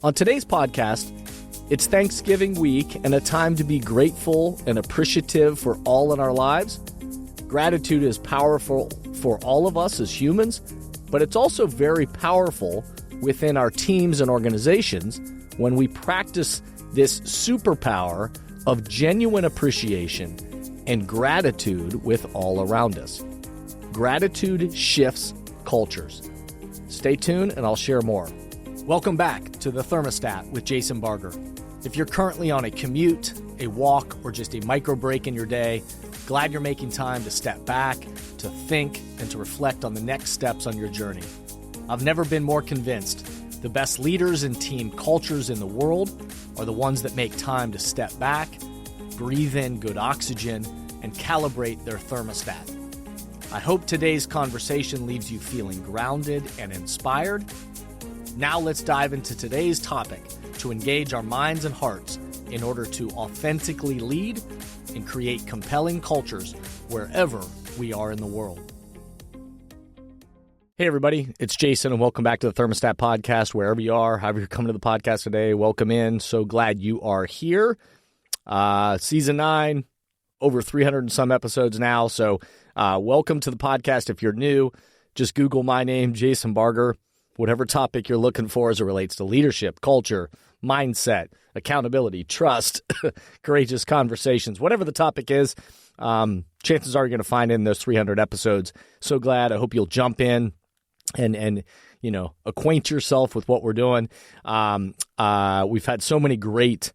On today's podcast, it's Thanksgiving week and a time to be grateful and appreciative for all in our lives. Gratitude is powerful for all of us as humans, but it's also very powerful within our teams and organizations when we practice this superpower of genuine appreciation and gratitude with all around us. Gratitude shifts cultures. Stay tuned and I'll share more. Welcome back to the Thermostat with Jason Barger. If you're currently on a commute, a walk, or just a micro break in your day, glad you're making time to step back, to think, and to reflect on the next steps on your journey. I've never been more convinced the best leaders and team cultures in the world are the ones that make time to step back, breathe in good oxygen, and calibrate their thermostat. I hope today's conversation leaves you feeling grounded and inspired. Now let's dive into today's topic to engage our minds and hearts in order to authentically lead and create compelling cultures wherever we are in the world. Hey everybody, it's Jason and welcome back to the Thermostat Podcast. Wherever you are, however you're coming to the podcast today, welcome in. So glad you are here. Season 9, over 300 and some episodes now. So welcome to the podcast. If you're new, just Google my name, Jason Barger. Whatever topic you're looking for as it relates to leadership, culture, mindset, accountability, trust, courageous conversations, whatever the topic is, chances are you're going to find it in those 300 episodes. So glad. I hope you'll jump in and acquaint yourself with what we're doing. We've had so many great,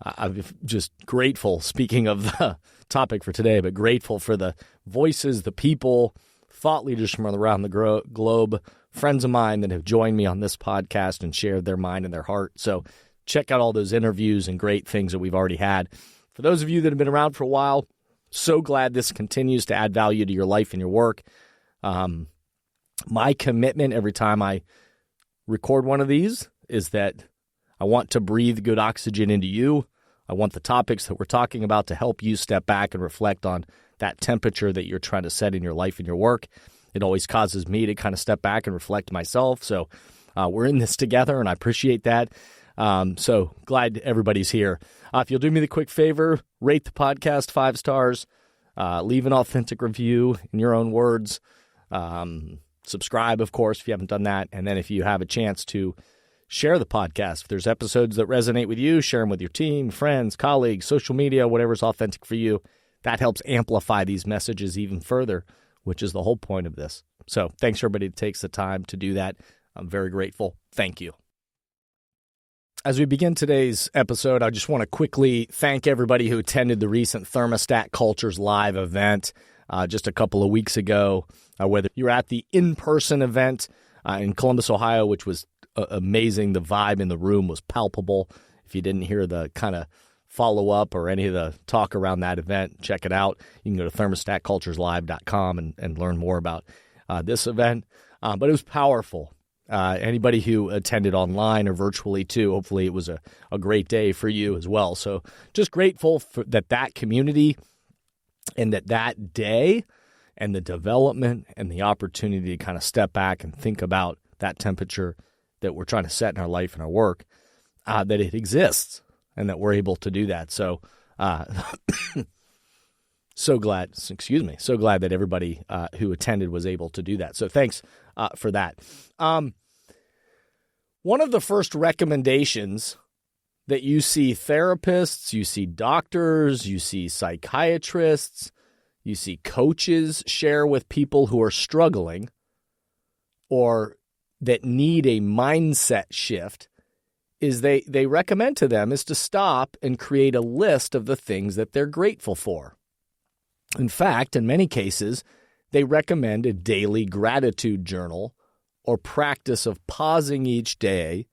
I'm just grateful, speaking of the topic for today, but grateful for the voices, the people, thought leaders from around the globe, friends of mine that have joined me on this podcast and shared their mind and their heart. So check out all those interviews and great things that we've already had. For those of you that have been around for a while, so glad this continues to add value to your life and your work. My commitment every time I record one of these is that I want to breathe good oxygen into you. I want the topics that we're talking about to help you step back and reflect on that temperature that you're trying to set in your life and your work. It always causes me to kind of step back and reflect myself. So we're in this together, and I appreciate that. So glad everybody's here. If you'll do me the quick favor, rate the podcast 5 stars, leave an authentic review in your own words, subscribe, of course, if you haven't done that. And then if you have a chance to share the podcast, if there's episodes that resonate with you, share them with your team, friends, colleagues, social media, whatever's authentic for you. That helps amplify these messages even further, which is the whole point of this. So thanks for everybody that takes the time to do that. I'm very grateful. Thank you. As we begin today's episode, I just want to quickly thank everybody who attended the recent Thermostat Cultures Live event just a couple of weeks ago, whether you're at the in-person event in Columbus, Ohio, which was amazing. The vibe in the room was palpable. If you didn't hear the kind of follow-up or any of the talk around that event, check it out. You can go to thermostatcultureslive.com and learn more about this event. But it was powerful. Anybody who attended online or virtually too, hopefully it was a great day for you as well. So just grateful for that community and that day and the development and the opportunity to kind of step back and think about that temperature that we're trying to set in our life and our work, that it exists. And that we're able to do that. So, so glad that everybody who attended was able to do that. So thanks for that. One of the first recommendations that you see therapists, you see doctors, you see psychiatrists, you see coaches share with people who are struggling or that need a mindset shift is they recommend to them is to stop and create a list of the things that they're grateful for. In fact, in many cases, they recommend a daily gratitude journal or practice of pausing each day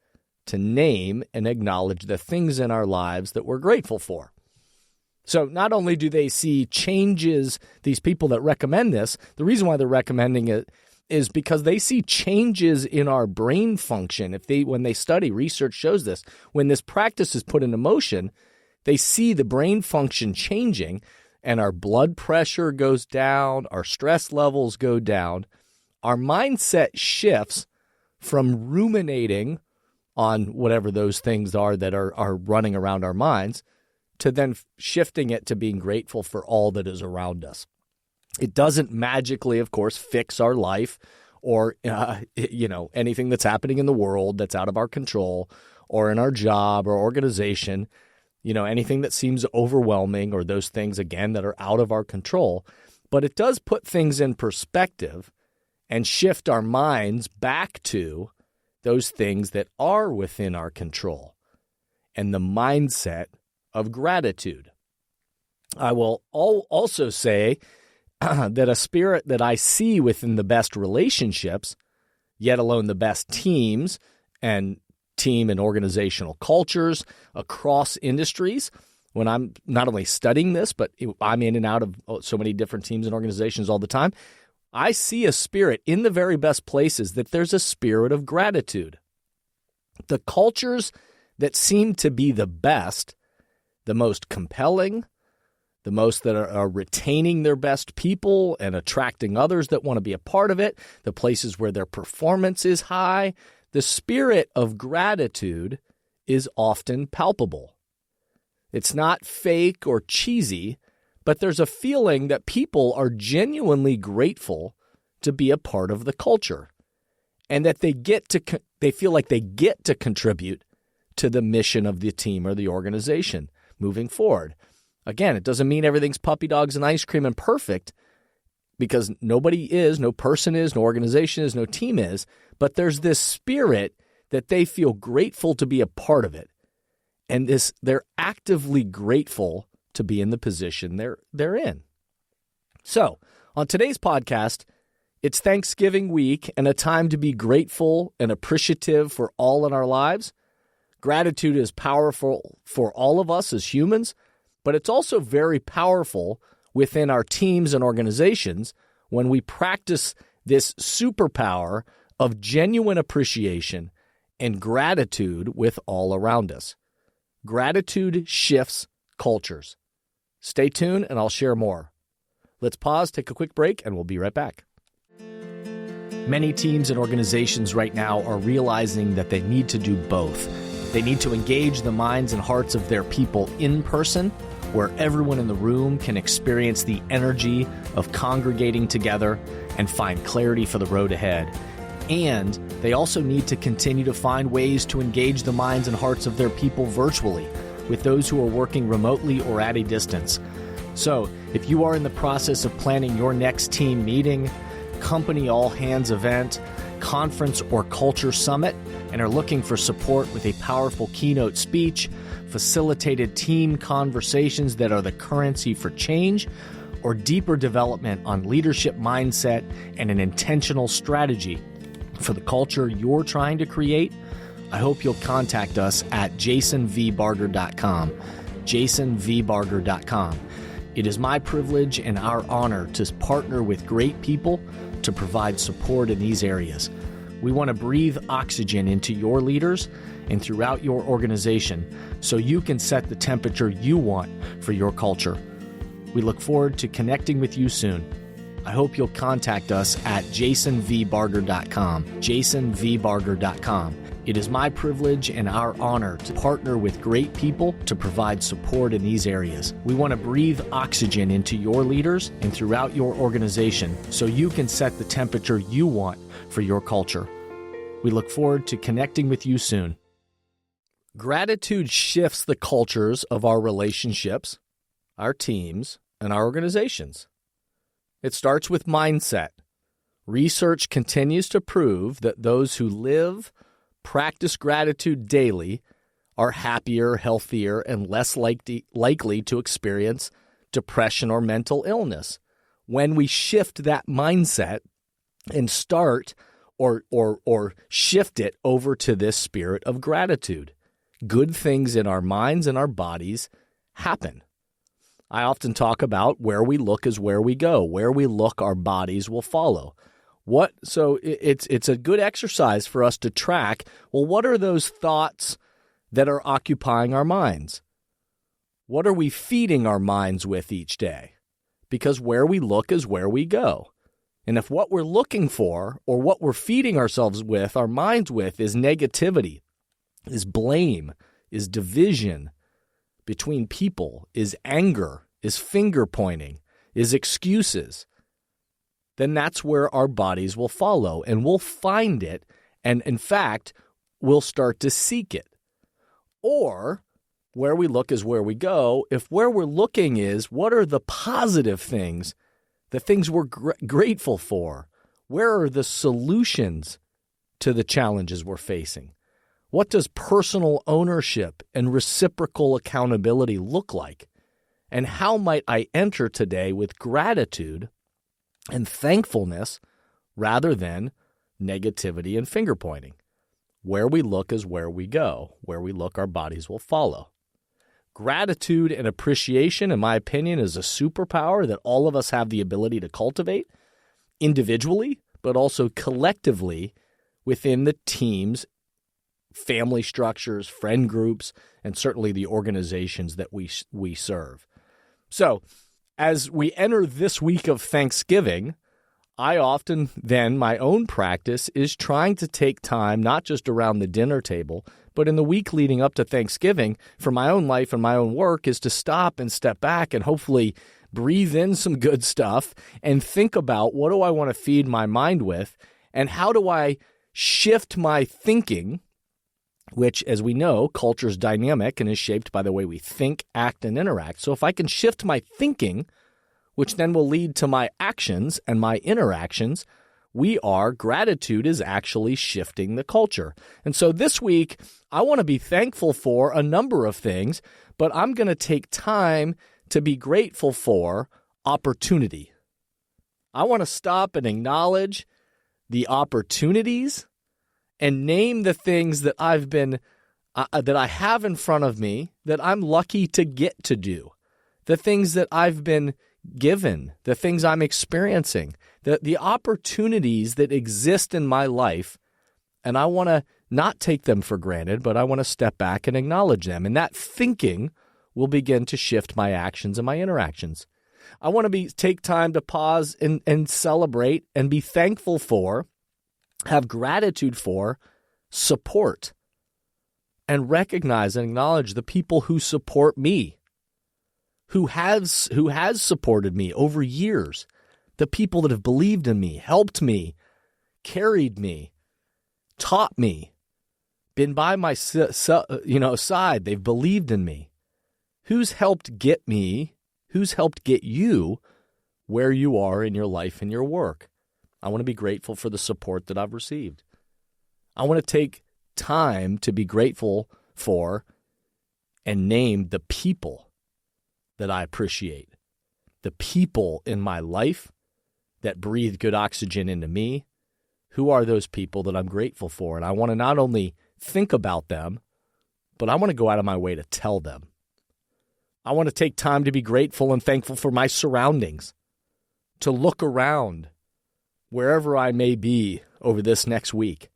to name and acknowledge the things in our lives that we're grateful for. So not only do they see changes, these people that recommend this, the reason why they're recommending it is because they see changes in our brain function. When they study, research shows this, when this practice is put into motion, they see the brain function changing and our blood pressure goes down, our stress levels go down, our mindset shifts from ruminating on whatever those things are that are running around our minds, to then shifting it to being grateful for all that is around us. It doesn't magically, of course, fix our life or anything that's happening in the world that's out of our control, or in our job or organization, anything that seems overwhelming, or those things, again, that are out of our control. But it does put things in perspective and shift our minds back to those things that are within our control and the mindset of gratitude. I will also say that a spirit that I see within the best relationships, yet alone the best teams and team and organizational cultures across industries, when I'm not only studying this, but I'm in and out of so many different teams and organizations all the time, I see a spirit in the very best places that there's a spirit of gratitude. The cultures that seem to be the best, the most compelling, the most that are retaining their best people and attracting others that want to be a part of it, the places where their performance is high, the spirit of gratitude is often palpable. It's not fake or cheesy, but there's a feeling that people are genuinely grateful to be a part of the culture, and that they feel like they get to contribute to the mission of the team or the organization moving forward. Again, it doesn't mean everything's puppy dogs and ice cream and perfect, because nobody is, no person is, no organization is, no team is, but there's this spirit that they feel grateful to be a part of it. And they're actively grateful to be in the position they're in. So, on today's podcast, it's Thanksgiving week and a time to be grateful and appreciative for all in our lives. Gratitude is powerful for all of us as humans, but it's also very powerful within our teams and organizations when we practice this superpower of genuine appreciation and gratitude with all around us. Gratitude shifts cultures. Stay tuned and I'll share more. Let's pause, take a quick break, and we'll be right back. Many teams and organizations right now are realizing that they need to do both. They need to engage the minds and hearts of their people in person, where everyone in the room can experience the energy of congregating together and find clarity for the road ahead. And they also need to continue to find ways to engage the minds and hearts of their people virtually, with those who are working remotely or at a distance. So, if you are in the process of planning your next team meeting, company all-hands event, conference or culture summit, and are looking for support with a powerful keynote speech, facilitated team conversations that are the currency for change, or deeper development on leadership mindset and an intentional strategy for the culture you're trying to create, I hope you'll contact us at jasonvbarger.com, jasonvbarger.com. It is my privilege and our honor to partner with great people to provide support in these areas. We want to breathe oxygen into your leaders and throughout your organization so you can set the temperature you want for your culture. We look forward to connecting with you soon. I hope you'll contact us at jasonvbarger.com, jasonvbarger.com. It is my privilege and our honor to partner with great people to provide support in these areas. We want to breathe oxygen into your leaders and throughout your organization so you can set the temperature you want for your culture. We look forward to connecting with you soon. Gratitude shifts the cultures of our relationships, our teams, and our organizations. It starts with mindset. Research continues to prove that those who practice gratitude daily are happier, healthier, and less likely to experience depression or mental illness. When we shift that mindset and start or shift it over to this spirit of gratitude, good things in our minds and our bodies happen. I often talk about where we look is where we go. Where we look, our bodies will follow. So it's a good exercise for us to track, well, what are those thoughts that are occupying our minds? What are we feeding our minds with each day? Because where we look is where we go. And if what we're looking for or what we're feeding ourselves with, our minds with, is negativity is blame, is division between people, is anger, is finger pointing, is excuses, then that's where our bodies will follow, and we'll find it, and in fact, we'll start to seek it. Or where we look is where we go. If where we're looking is what are the positive things, the things we're grateful for, where are the solutions to the challenges we're facing? What does personal ownership and reciprocal accountability look like? And how might I enter today with gratitude and thankfulness rather than negativity and finger pointing? Where we look is where we go. Where we look, our bodies will follow. Gratitude and appreciation, in my opinion, is a superpower that all of us have the ability to cultivate individually, but also collectively within the teams, family structures, friend groups, and certainly the organizations that we serve. So as we enter this week of Thanksgiving, I often then, my own practice is trying to take time, not just around the dinner table, but in the week leading up to Thanksgiving for my own life and my own work is to stop and step back and hopefully breathe in some good stuff and think about what do I want to feed my mind with and how do I shift my thinking, which, as we know, culture is dynamic and is shaped by the way we think, act, and interact. So if I can shift my thinking, which then will lead to my actions and my interactions, gratitude is actually shifting the culture. And so this week, I want to be thankful for a number of things, but I'm going to take time to be grateful for opportunity. I want to stop and acknowledge the opportunities and name the things that that I have in front of me that I'm lucky to get to do, the things that I've been given, the things I'm experiencing, the opportunities that exist in my life, and I want to not take them for granted, but I want to step back and acknowledge them. And that thinking will begin to shift my actions and my interactions. I want to take time to pause and celebrate and be thankful for, have gratitude for, support, and recognize and acknowledge the people who support me, who has supported me over years, the people that have believed in me, helped me, carried me, taught me, been by my side. They've believed in me. Who's helped get me? Who's helped get you where you are in your life and your work? I want to be grateful for the support that I've received. I want to take time to be grateful for and name the people that I appreciate, the people in my life that breathe good oxygen into me. Who are those people that I'm grateful for? And I want to not only think about them, but I want to go out of my way to tell them. I want to take time to be grateful and thankful for my surroundings, to look around wherever I may be over this next week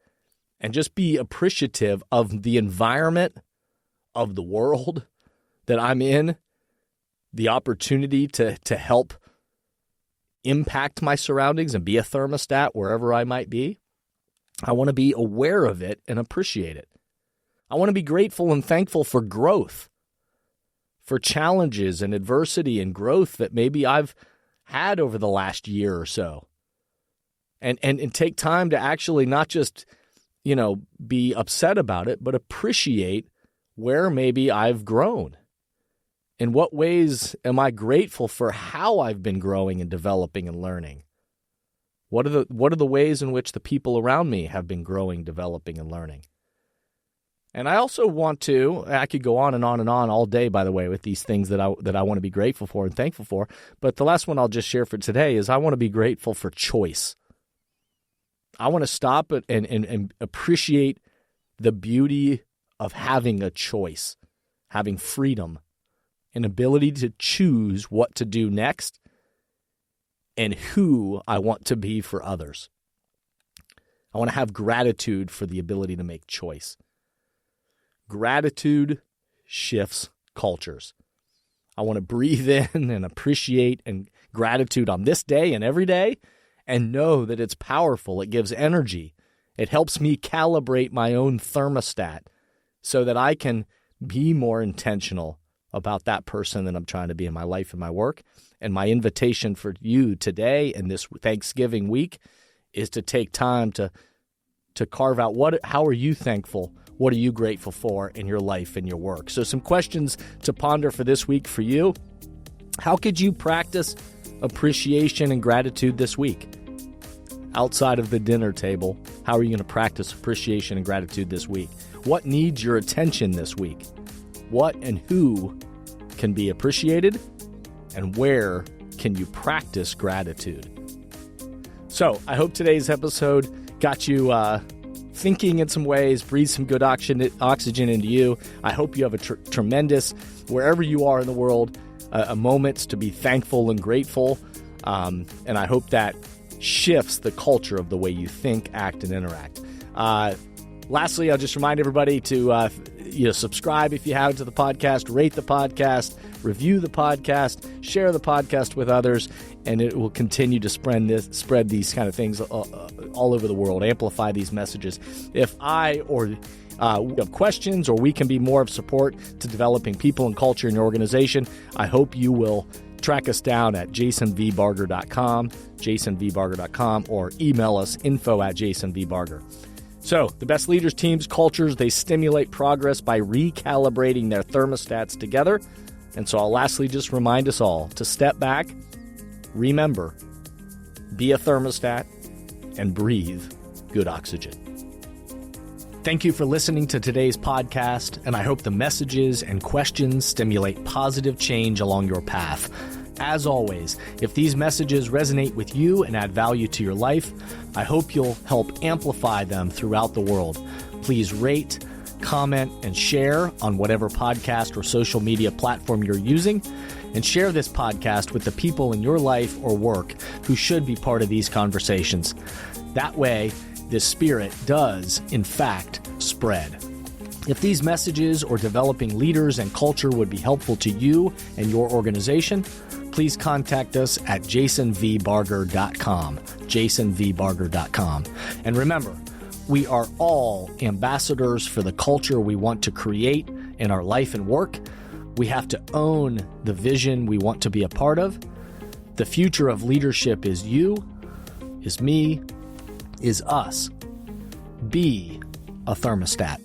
and just be appreciative of the environment, of the world that I'm in, the opportunity to help impact my surroundings and be a thermostat wherever I might be. I want to be aware of it and appreciate it. I want to be grateful and thankful for growth, for challenges and adversity and growth that maybe I've had over the last year or so. And take time to actually not just, be upset about it, but appreciate where maybe I've grown. In what ways am I grateful for how I've been growing and developing and learning? What are the ways in which the people around me have been growing, developing, and learning? And I also I could go on and on and on all day, by the way, with these things that I want to be grateful for and thankful for. But the last one I'll just share for today is I want to be grateful for choice. I want to stop and appreciate the beauty of having a choice, having freedom, an ability to choose what to do next and who I want to be for others. I want to have gratitude for the ability to make choice. Gratitude shifts cultures. I want to breathe in and appreciate and gratitude on this day and every day and know that it's powerful. It gives energy. It helps me calibrate my own thermostat so that I can be more intentional about that person that I'm trying to be in my life and my work. And my invitation for you today and this Thanksgiving week is to take time to carve out how are you thankful? What are you grateful for in your life and your work? So some questions to ponder for this week for you. How could you practice appreciation and gratitude this week? Outside of the dinner table, how are you going to practice appreciation and gratitude this week? What needs your attention this week? What and who can be appreciated? And where can you practice gratitude? So I hope today's episode got you thinking in some ways, breathe some good oxygen into you. I hope you have a tremendous, wherever you are in the world, a moment to be thankful and grateful. And I hope that shifts the culture of the way you think, act, and interact. Lastly, I'll just remind everybody to subscribe if you haven't to the podcast, rate the podcast, review the podcast, share the podcast with others, and it will continue to spread these kind of things all over the world, amplify these messages. If I or you have questions or we can be more of support to developing people and culture in your organization, I hope you will track us down at jasonvbarger.com, or email us info@jasonvbarger. So the best leaders, teams, cultures, they stimulate progress by recalibrating their thermostats together. And so I'll lastly just remind us all to step back, remember, be a thermostat, and breathe good oxygen. Thank you for listening to today's podcast, and I hope the messages and questions stimulate positive change along your path. As always, if these messages resonate with you and add value to your life, I hope you'll help amplify them throughout the world. Please rate, comment, and share on whatever podcast or social media platform you're using, and share this podcast with the people in your life or work who should be part of these conversations. That way, this spirit does, in fact, spread. If these messages or developing leaders and culture would be helpful to you and your organization, please contact us at jasonvbarger.com, jasonvbarger.com. And remember, we are all ambassadors for the culture we want to create in our life and work. We have to own the vision we want to be a part of. The future of leadership is you, is me, is us. Be a thermostat.